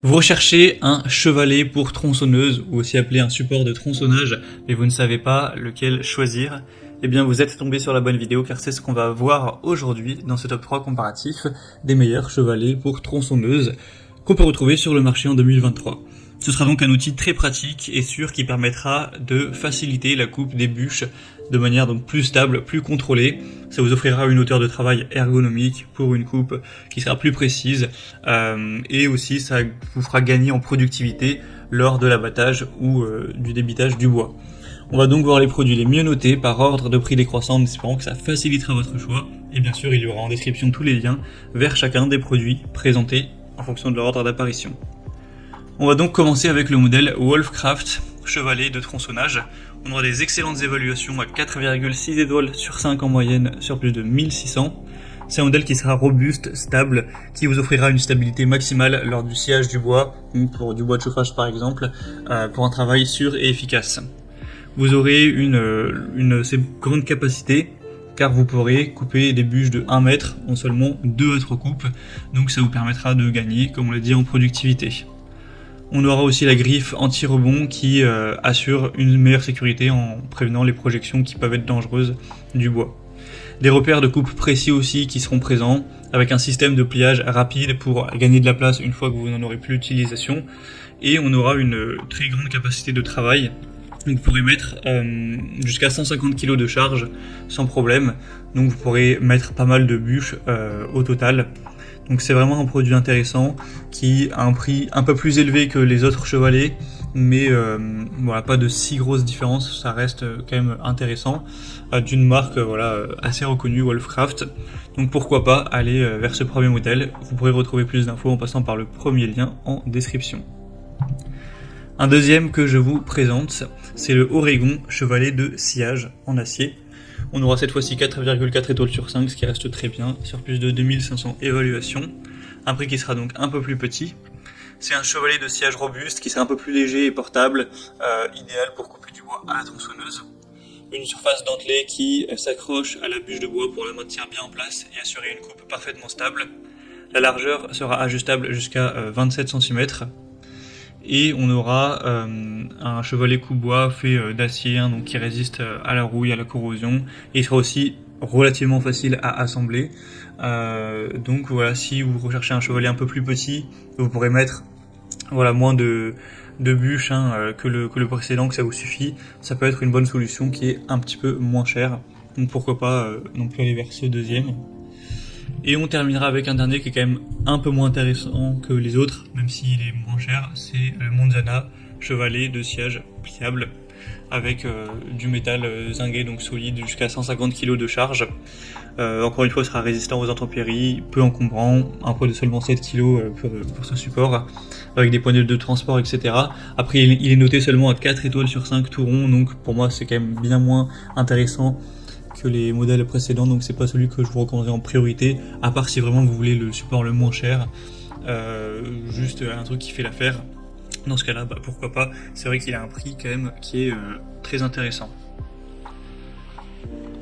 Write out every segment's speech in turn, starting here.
Vous recherchez un chevalet pour tronçonneuse, ou aussi appelé un support de tronçonnage, mais vous ne savez pas lequel choisir. Eh bien vous êtes tombé sur la bonne vidéo car c'est ce qu'on va voir aujourd'hui dans ce top 3 comparatif des meilleurs chevalets pour tronçonneuse qu'on peut retrouver sur le marché en 2023. Ce sera donc un outil très pratique et sûr qui permettra de faciliter la coupe des bûches de manière donc plus stable, plus contrôlée. Ça vous offrira une hauteur de travail ergonomique pour une coupe qui sera plus précise et aussi ça vous fera gagner en productivité lors de l'abattage ou du débitage du bois. On va donc voir les produits les mieux notés par ordre de prix décroissant en espérant que ça facilitera votre choix. Et bien sûr, il y aura en description tous les liens vers chacun des produits présentés en fonction de leur ordre d'apparition. On va donc commencer avec le modèle Wolfcraft chevalet de tronçonnage. On aura des excellentes évaluations à 4,6 étoiles sur 5 en moyenne sur plus de 1600. C'est un modèle qui sera robuste, stable, qui vous offrira une stabilité maximale lors du sciage du bois, ou pour du bois de chauffage par exemple, pour un travail sûr et efficace. Vous aurez une assez grande capacité, car vous pourrez couper des bûches de 1 mètre en seulement 2 à 3 coupes, donc ça vous permettra de gagner, comme on l'a dit, en productivité. On aura aussi la griffe anti-rebond qui assure une meilleure sécurité en prévenant les projections qui peuvent être dangereuses du bois. Des repères de coupe précis aussi qui seront présents, avec un système de pliage rapide pour gagner de la place une fois que vous n'en aurez plus l'utilisation. Et on aura une très grande capacité de travail. Donc vous pourrez mettre jusqu'à 150 kg de charge sans problème. Donc vous pourrez mettre pas mal de bûches au total. Donc c'est vraiment un produit intéressant qui a un prix un peu plus élevé que les autres chevalets, mais voilà, pas de si grosse différence, ça reste quand même intéressant, d'une marque assez reconnue, Wolfcraft. Donc pourquoi pas aller vers ce premier modèle. Vous pourrez retrouver plus d'infos en passant par le premier lien en description. Un deuxième que je vous présente, c'est le Oregon chevalet de sciage en acier. On aura cette fois-ci 4,4 étoiles sur 5, ce qui reste très bien, sur plus de 2500 évaluations. Un prix qui sera donc un peu plus petit. C'est un chevalet de sciage robuste qui sera un peu plus léger et portable, idéal pour couper du bois à la tronçonneuse. Une surface dentelée qui s'accroche à la bûche de bois pour la maintenir bien en place et assurer une coupe parfaitement stable. La largeur sera ajustable jusqu'à 27 cm. Et on aura un chevalet coupe-bois fait d'acier, donc qui résiste à la rouille, à la corrosion, et il sera aussi relativement facile à assembler. Donc voilà, si vous recherchez un chevalet un peu plus petit, vous pourrez mettre moins de bûches que le précédent, que ça vous suffit. Ça peut être une bonne solution qui est un petit peu moins chère. Donc pourquoi pas non plus aller vers ce deuxième. Et on terminera avec un dernier qui est quand même un peu moins intéressant que les autres, même s'il est moins cher, c'est le Monzana chevalet de sciage pliable avec du métal zingué, donc solide, jusqu'à 150 kg de charge. Encore une fois, sera résistant aux intempéries, peu encombrant, un poids de seulement 7 kg pour ce support, avec des poignées de transport, etc. Après, il est noté seulement à 4 étoiles sur 5 tout rond, donc pour moi c'est quand même bien moins intéressant que les modèles précédents, donc c'est pas celui que je vous recommanderais en priorité, à part si vraiment vous voulez le support le moins cher, juste un truc qui fait l'affaire. Dans ce cas-là, pourquoi pas, c'est vrai qu'il a un prix quand même qui est très intéressant.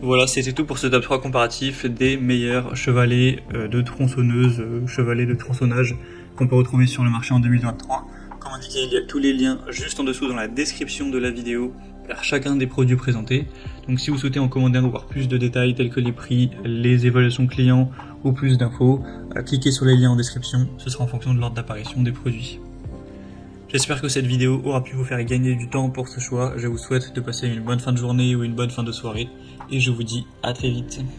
Voilà, c'était tout pour ce top 3 comparatif des meilleurs chevalets de tronçonneuse, chevalets de tronçonnage qu'on peut retrouver sur le marché en 2023. Comme indiqué, il y a tous les liens juste en dessous dans la description de la vidéo vers chacun des produits présentés. Donc si vous souhaitez en commander un ou voir plus de détails tels que les prix, les évaluations clients ou plus d'infos, cliquez sur les liens en description, ce sera en fonction de l'ordre d'apparition des produits. J'espère que cette vidéo aura pu vous faire gagner du temps pour ce choix. Je vous souhaite de passer une bonne fin de journée ou une bonne fin de soirée et je vous dis à très vite.